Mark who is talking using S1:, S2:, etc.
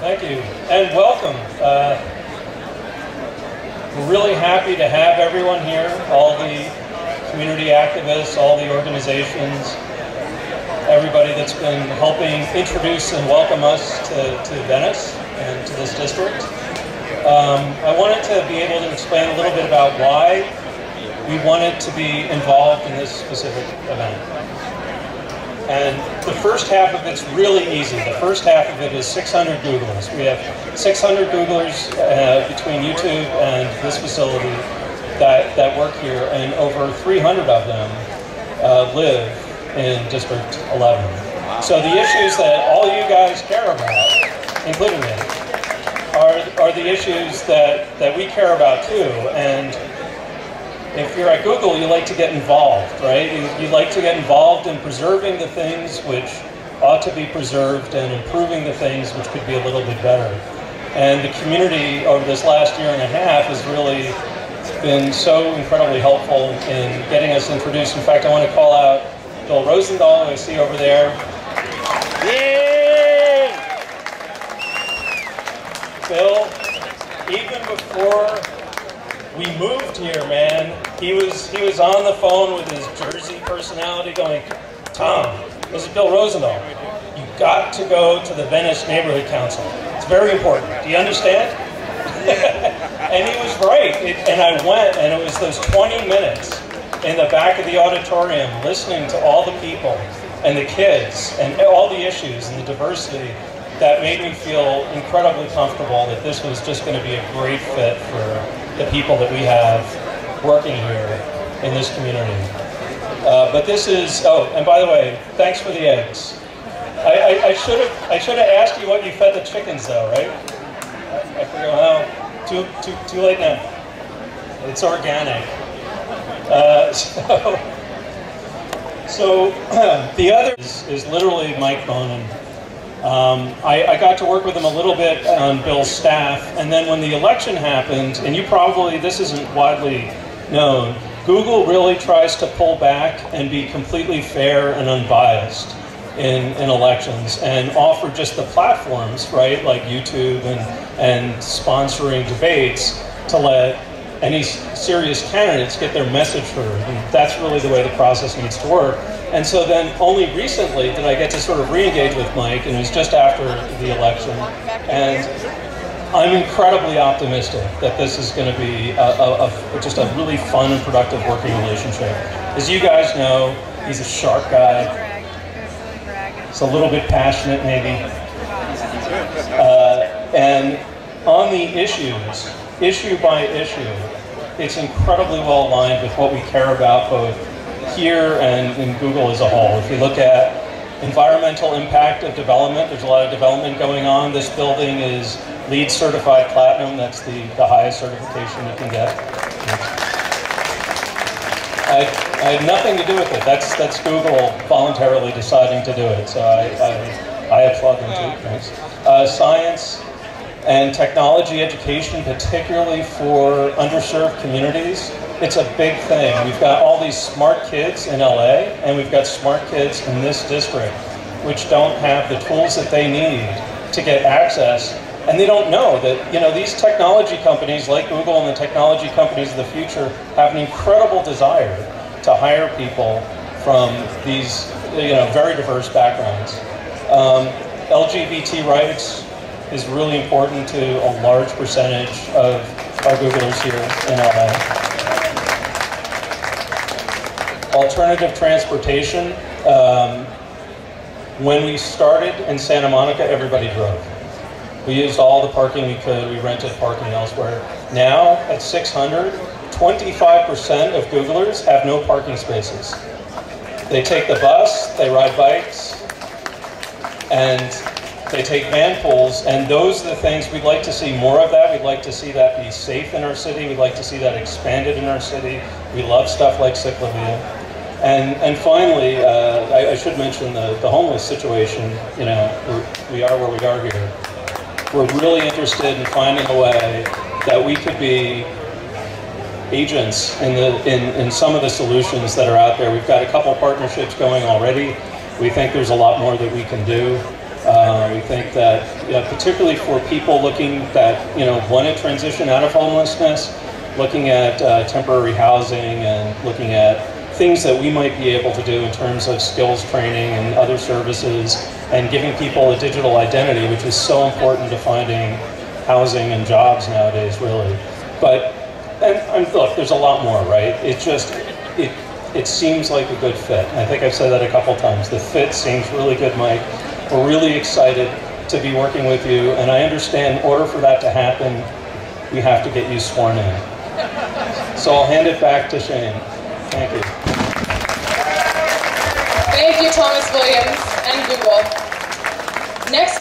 S1: Thank you, and welcome. We're really happy to have everyone here, all the community activists, all the organizations, everybody that's been helping introduce and welcome us to Venice and to this district. I wanted to be able to explain a little bit about why we wanted to be involved in this specific event. And the first half of it's really easy. The first half of it is 600 Googlers. We have 600 Googlers between YouTube and this facility that work here, and over 300 of them live in District 11. So the issues that all you guys care about, including me, are the issues that we care about too. And if you're at Google, you like to get involved, right? You like to get involved in preserving the things which ought to be preserved and improving the things which could be a little bit better. And the community over this last year and a half has really been so incredibly helpful in getting us introduced. In fact, I want to call out Bill Rosendall, who I see over there. Yay! Bill, even before we moved here, man, he was on the phone with his Jersey personality going, "Tom, this is Bill Rosendall. You got to go to the Venice Neighborhood Council. It's very important. Do you understand?" And he was right. And I went, and it was those 20 minutes in the back of the auditorium listening to all the people and the kids and all the issues and the diversity that made me feel incredibly comfortable that this was just going to be a great fit for the people that we have working here in this community. But this is, oh, and by the way, thanks for the eggs. I should have asked you what you fed the chickens though, right? I forgot, oh, too late now. It's organic. So the other is literally Mike Bonin. I got to work with him a little bit on Bill's staff, and then when the election happened, and you probably, this isn't widely known, Google really tries to pull back and be completely fair and unbiased in elections and offer just the platforms, right, like YouTube and sponsoring debates to let any serious candidates get their message heard. And that's really the way the process needs to work. And so then only recently did I get to sort of re-engage with Mike, and it was just after the election. And I'm incredibly optimistic that this is going to be just a really fun and productive working relationship. As you guys know, he's a sharp guy. He's a little bit passionate, maybe. And on the issues, issue by issue, it's incredibly well aligned with what we care about both here and in Google as a whole. If you look at environmental impact of development, there's a lot of development going on. This building is LEED certified platinum. That's the highest certification you can get. I had nothing to do with it. That's Google voluntarily deciding to do it. So I applaud them too. Thanks. Science and technology education, particularly for underserved communities, it's a big thing. We've got all these smart kids in LA, and we've got smart kids in this district, which don't have the tools that they need to get access. And they don't know that, you know, these technology companies like Google and the technology companies of the future have an incredible desire to hire people from these, you know, very diverse backgrounds. LGBT rights is really important to a large percentage of our Googlers here in LA. Alternative transportation. When we started in Santa Monica, everybody drove. We used all the parking we could. We rented parking elsewhere. Now, at 600, 25% of Googlers have no parking spaces. They take the bus, they ride bikes, and they take van pools, and those are the things we'd like to see more of that. We'd like to see that be safe in our city. We'd like to see that expanded in our city. We love stuff like Cyclovia. And finally, I should mention the homeless situation. You know, we are where we are here. We're really interested in finding a way that we could be agents in some of the solutions that are out there. We've got a couple partnerships going already. We think there's a lot more that we can do. We think that, particularly for people looking that, want to transition out of homelessness, looking at temporary housing and looking at things that we might be able to do in terms of skills training and other services, and giving people a digital identity, which is so important to finding housing and jobs nowadays, really. But, and look, there's a lot more, right? It seems like a good fit. I think I've said that a couple times. The fit seems really good, Mike. We're really excited to be working with you, and I understand in order for that to happen, we have to get you sworn in. So I'll hand it back to Shane. Thank you.
S2: Thank you, Thomas Williams and Google. Next.